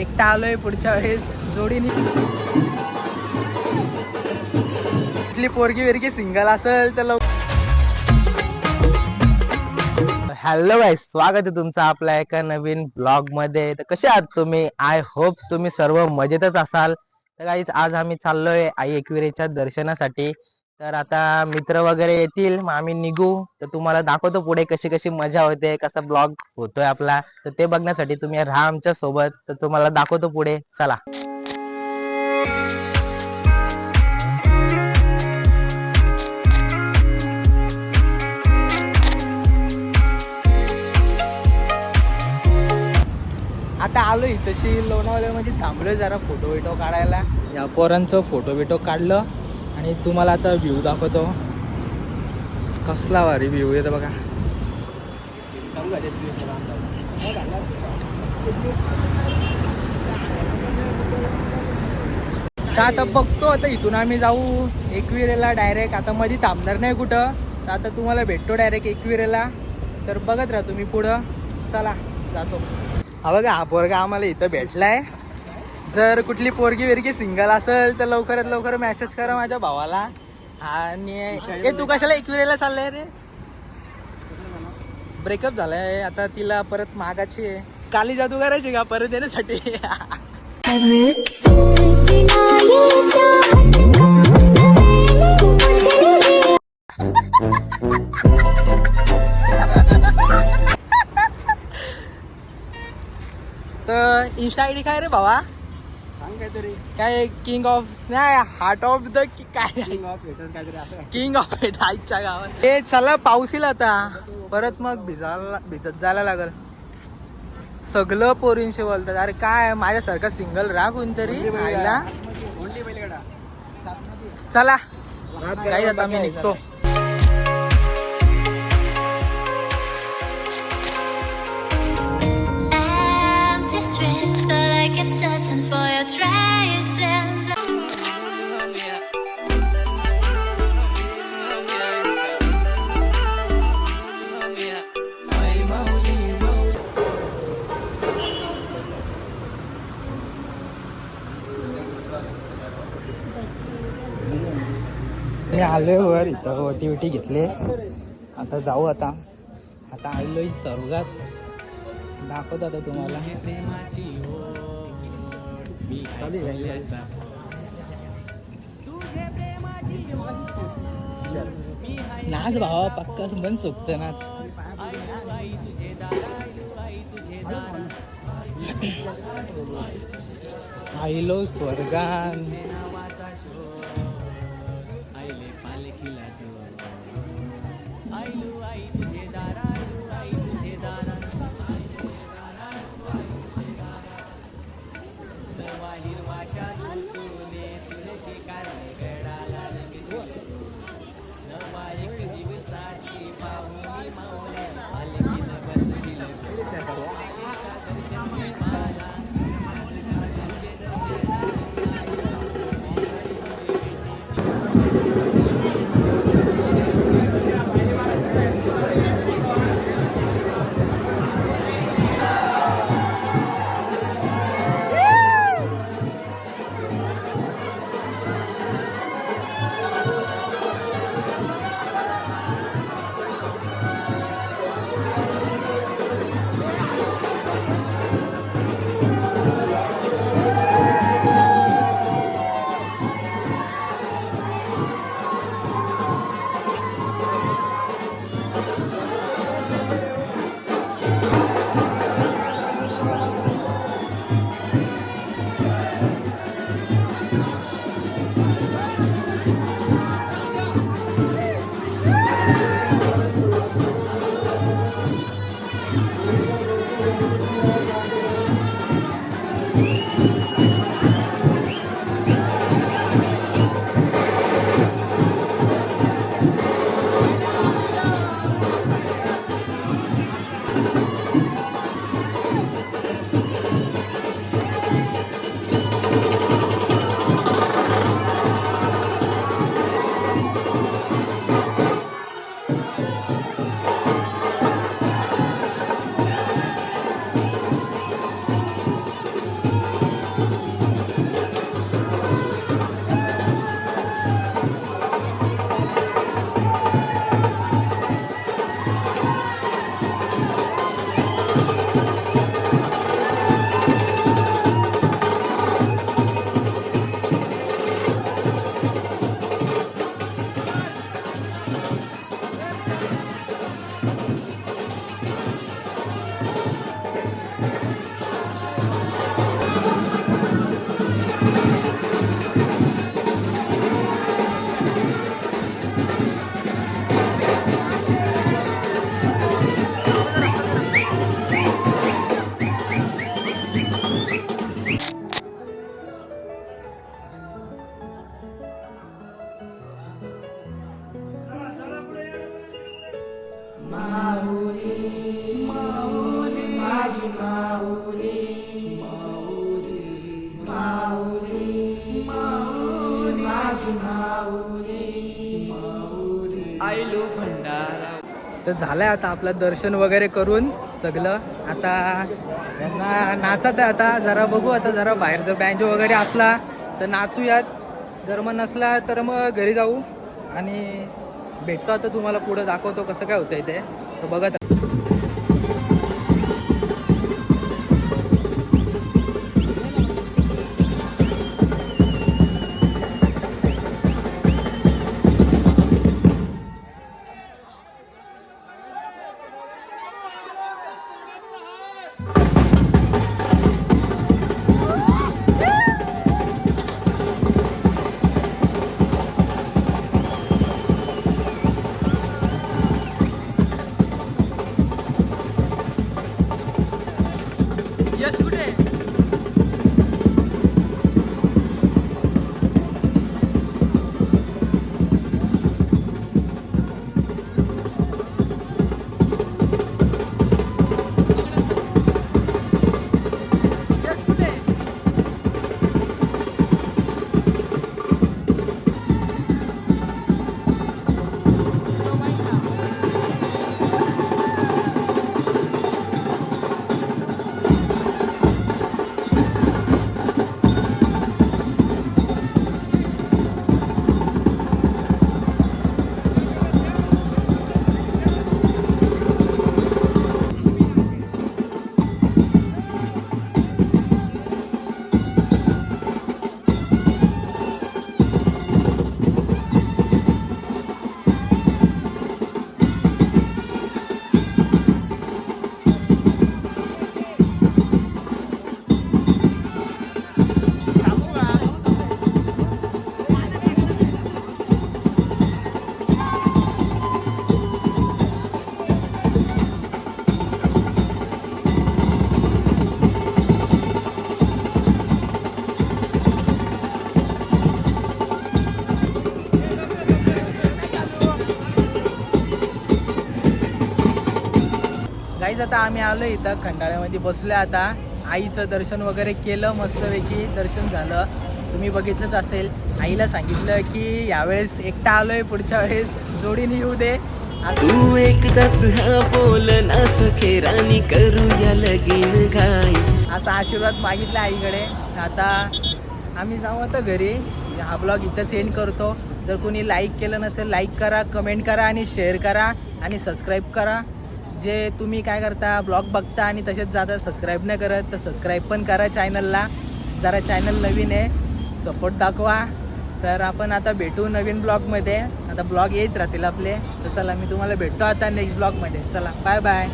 एकटा आलोय, पुढच्या वेळेस जोडीने. इथली पोरगी वेरगी सिंगल असेल तर हॅलो गाईस, स्वागत आहे तुमचं आपल्या एका नवीन ब्लॉग मध्ये. तर कसे आहात तुम्ही? आय होप तुम्ही सर्व मजेतच असाल. तर गाईस, आज आम्ही चाललोय आई एकविरेच्या दर्शनासाठी. तर आता मित्र वगैरे येतील, मग आम्ही निघू. तर तुम्हाला दाखवतो पुढे कशी कशी मजा होते, कसा ब्लॉग होतोय आपला. तर ते बघण्यासाठी तुम्ही राहा आमच्या सोबत. तर तुम्हाला दाखवतो पुढे, चला. आता आलो तशी लोणावळ्यामध्ये थांबलोय जरा फोटो बिटो काढायला. या पोरांचं फोटो बिटो काढलं आणि तुम्हाला आता व्ह्यू दाखवतो. कसला भारी व्ह्यू येतो बघा. तर आता बघतो, आता इथून आम्ही जाऊ एकविरेला डायरेक्ट. आता मध्ये थांबणार नाही कुठं. तर आता तुम्हाला भेटतो डायरेक्ट एकविरेला. तर बघत राहा तुम्ही पुढं. चला जातो. हा बघा, हा पोरगा आम्हाला इथं भेटलाय. जर कुठली पोरगी वेरगी सिंगल असेल तर लवकरात लवकर मेसेज करा माझ्या भावाला. आणि तू कशाला एकविरेला चाललाय रे? ब्रेकअप झालाय, आता तिला परत मागायची आहे. काली जादू करायची का परत येण्यासाठी? तर इंस्टा आयडी काय रे भावा? सांग काहीतरी. काय किंग ऑफ नाही, हार्ट ऑफ द काय, किंग ऑफ हेट आईच्या गावात. हे चला, पाऊस येईल आता परत, मग भिजत जायला लागल. सगळं पोरींशी बोलतात. अरे काय, माझ्यासारखा सिंगल राहा कोणतरी आईला. चला काही आता मी निघतो. Searching for your trace and मी आलोय वर, इथं ओटी उटी घेतले. आता जाऊ. आता आलोय स्वर्गात. दाखवतो आता तुम्हाला. नाच भावा, पक्का बन चुकत नाच. आईलो स्वर्गान. तर झालंय आता आपलं दर्शन वगैरे करून सगळं. आता यांना नाचायचं आहे. आता जरा बघू, आता जरा बाहेर जर बँजो वगैरे असला तर नाचूयात, जर मग नसला तर मग घरी जाऊ आणि भेटतो. आता तुम्हाला पुढं दाखवतो कसं काय होतंय ते, तर बघत. यश कुठे? यश कुठे? गाईज आता आम्ही आलो इथं खंडाळ्यामध्ये बसलो. आता आईचं दर्शन वगैरे केलं, मस्तपैकी दर्शन झालं. तुम्ही बघितलंच असेल. आईला सांगितलं की यावेळेस एकटा आलोय, पुढच्या वेळेस जोडीने येऊ दे. तू एकदाच हा बोल ना सखेरानी करूया लगीन घाई. असा आशीर्वाद मागितला आईकडे. आता आम्ही जाऊ आता घरी. हा ब्लॉग इथं सेंड करतो. जर कोणी लाईक केलं नसेल, लाईक करा, कमेंट करा आणि शेअर करा आणि सबस्क्राईब करा. जे तुम्ही काय करता, ब्लॉग बघता आणि तसेच जाता, सबस्क्राईब नाही करत तर सबस्क्राईब पण करा चॅनलला. जरा चॅनल नवीन आहे, सपोर्ट दाखवा. तर आपण आता भेटू नवीन ब्लॉगमध्ये. आता ब्लॉग येत राहतील आपले. तर चला, मी तुम्हाला भेटतो आता नेक्स्ट ब्लॉगमध्ये. चला, बाय बाय.